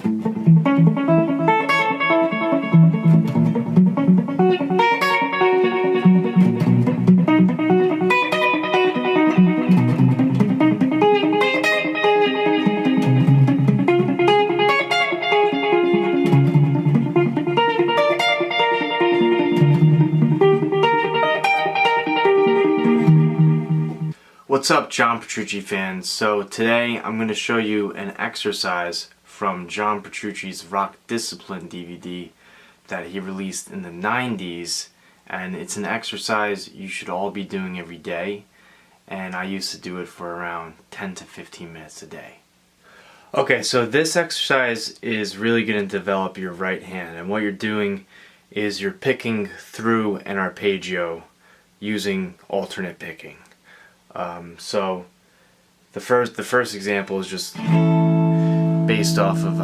What's up, John Petrucci fans? So today I'm going to show you an exercise from John Petrucci's Rock Discipline DVD that he released in the 90s, and it's an exercise you should all be doing every day, and I used to do it for around 10 to 15 minutes a day. Okay, so this exercise is really going to develop your right hand, and what you're doing is you're picking through an arpeggio using alternate picking. So the first example is just based off of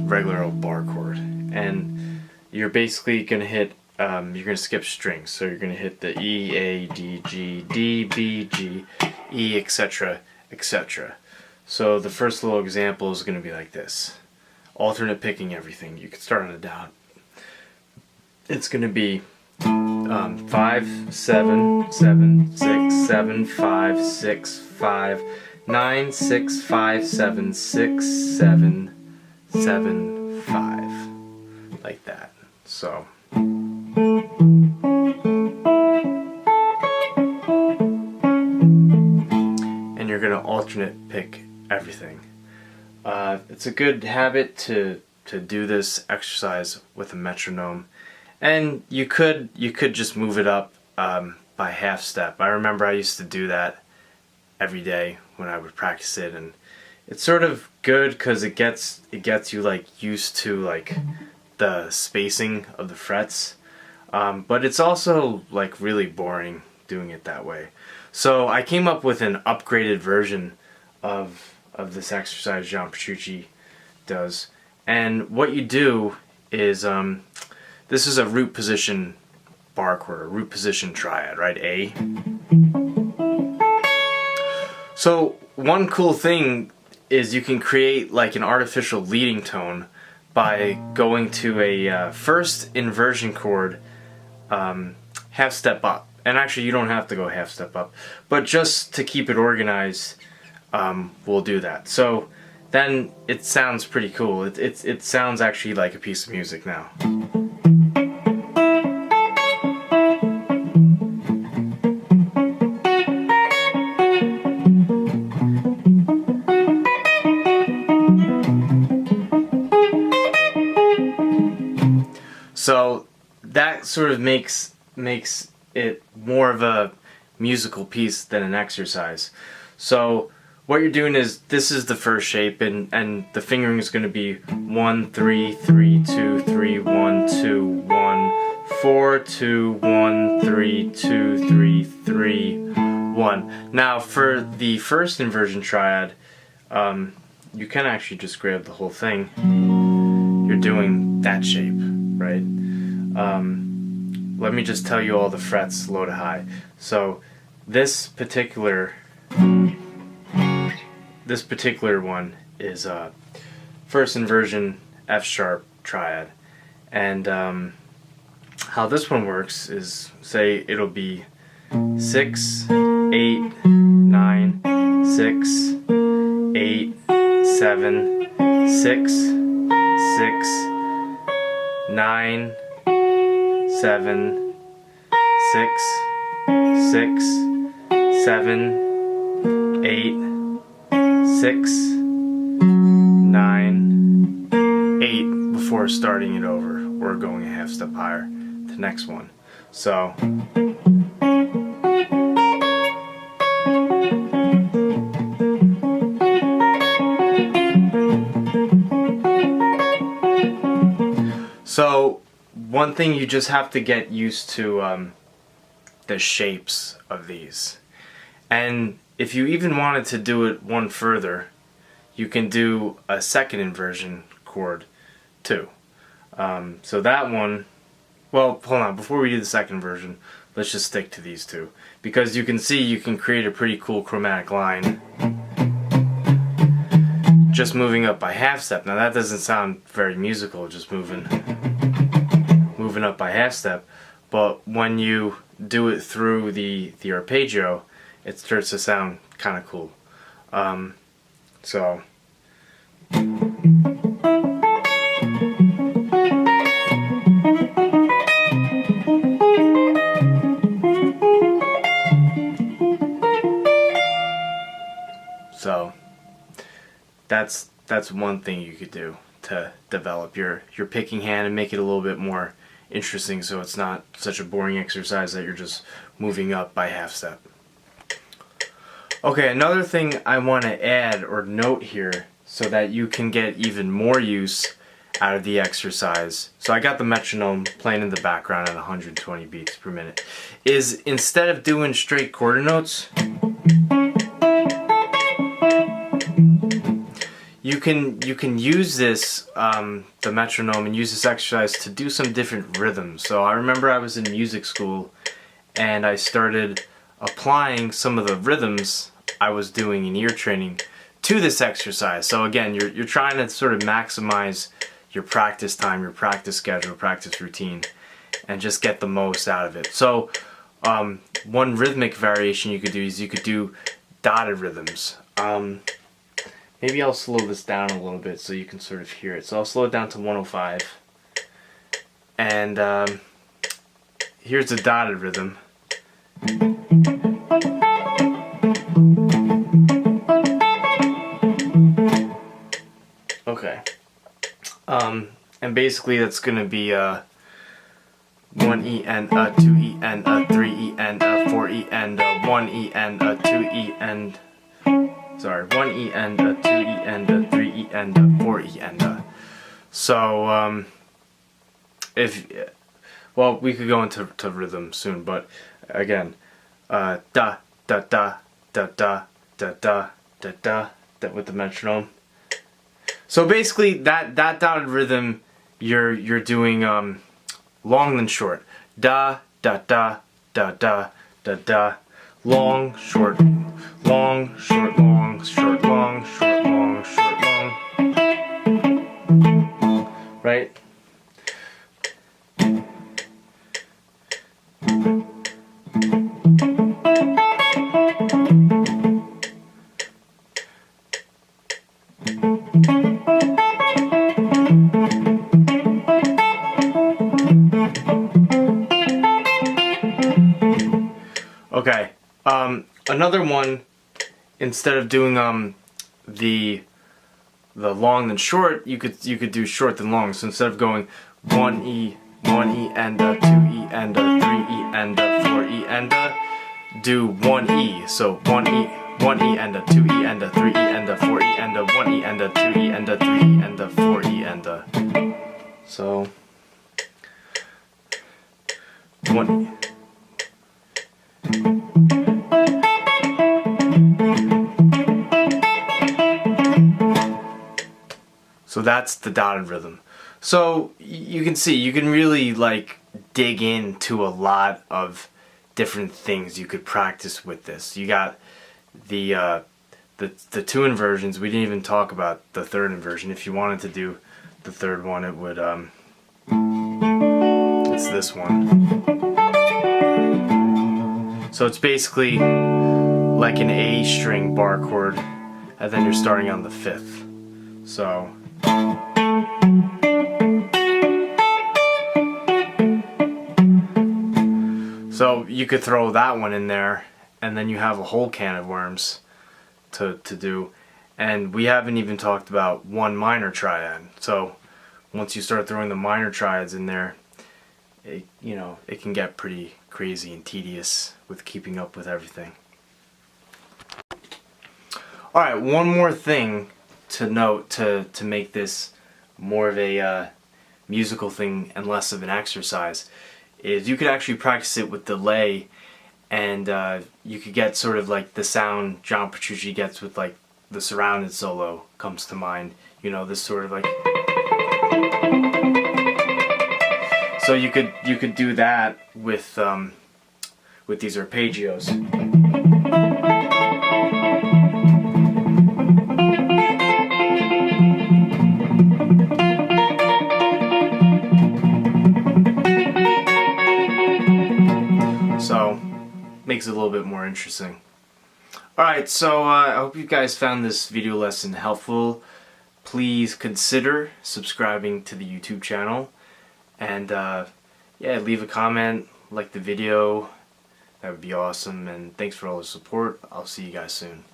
regular old bar chord, and you're basically gonna hit you're gonna skip strings, so you're gonna hit the E, A, D, G, D, B, G, E, etc., etc. So the first little example is gonna be like this: alternate picking everything. You can start on a down. It's gonna be 5, 7, 7, 6, 7, 5, 6, 5, 9, 6, 5, 7, 6, 7, 7, 5. Like that. So. And you're going to alternate pick everything. It's a good habit to do this exercise with a metronome. And you could just move it up by half step. I remember I used to do that every day when I would practice it, and it's sort of good because it gets you like used to like the spacing of the frets. But it's also like really boring doing it that way. So I came up with an upgraded version of this exercise John Petrucci does, and what you do is this is a root position bar chord, a root position triad, right? A. So one cool thing is you can create like an artificial leading tone by going to a first inversion chord half step up. And actually you don't have to go half step up, but just to keep it organized, we'll do that. So then it sounds pretty cool. It sounds actually like a piece of music now. So that sort of makes it more of a musical piece than an exercise. So what you're doing is, this is the first shape, and the fingering is going to be 1 3 3 2 3 1 2 1 4 2 1 3 2 3 3 1. Now for the first inversion triad, you can actually just grab the whole thing. You're doing that shape, right? Let me just tell you all the frets low to high. So this particular one is first inversion F sharp triad, and how this one works is, say it'll be 6 8 9 6 8 7 6 6 9 7 6 6 7 8 6 9 8 before starting it over or going a half step higher, the next one. So one thing you just have to get used to the shapes of these. And if you even wanted to do it one further, you can do a second inversion chord too. So that one, well, hold on, before we do the second version, let's just stick to these two, because you can see you can create a pretty cool chromatic line. just moving up by half step. Now that doesn't sound very musical, just moving up by half step, but when you do it through the arpeggio, it starts to sound kind of cool. So that's one thing you could do to develop your picking hand and make it a little bit more interesting, so it's not such a boring exercise that you're just moving up by half step. Okay, another thing I want to add or note here so that you can get even more use out of the exercise, so I got the metronome playing in the background at 120 beats per minute, is instead of doing straight quarter notes, you can use this, the metronome, and use this exercise to do some different rhythms. So I remember I was in music school and I started applying some of the rhythms I was doing in ear training to this exercise. So again, you're trying to sort of maximize your practice time, your practice schedule, practice routine, and just get the most out of it. So one rhythmic variation you could do is you could do dotted rhythms. Maybe I'll slow this down a little bit so you can sort of hear it. So I'll slow it down to 105. And here's a dotted rhythm. Okay. And basically that's going to be 1 E and 2 E and 3 E and 4 E and 1 E and 2 E and... Sorry, 1 E and 2 E and 3 E and 4 E and so well, we could go into rhythm soon, but again, da da da da da da da da da that with the metronome. So basically, that dotted rhythm, you're doing long and short, da da da da da da da, long short. Long, short, long, short, long, short, long, short, long. Right? Okay. Another one, instead of doing the long and short, you could do short and long. So instead of going 1 E and 2 E and 3 E and 4 E and do 1 E. So 1 E and 2 E and 3 E and 4 E and 1 E and 2 E and 3 E and 4 E and so 1 E. So that's the dotted rhythm. So you can see, you can really like dig into a lot of different things you could practice with this. You got the two inversions. We didn't even talk about the third inversion. If you wanted to do the third one, it would it's this one. So it's basically like an A string bar chord, and then you're starting on the fifth. So you could throw that one in there, and then you have a whole can of worms to do. And we haven't even talked about one minor triad. So once you start throwing the minor triads in there, it can get pretty crazy and tedious with keeping up with everything. Alright, one more thing to note to make this more of a musical thing and less of an exercise is you could actually practice it with delay, and you could get sort of like the sound John Petrucci gets with like the surrounded solo comes to mind. You know, this sort of like... So you could do that with these arpeggios. So makes it a little bit more interesting. Alright, so I hope you guys found this video lesson helpful. Please consider subscribing to the YouTube channel, and yeah, leave a comment, like the video. That would be awesome, and thanks for all the support. I'll see you guys soon.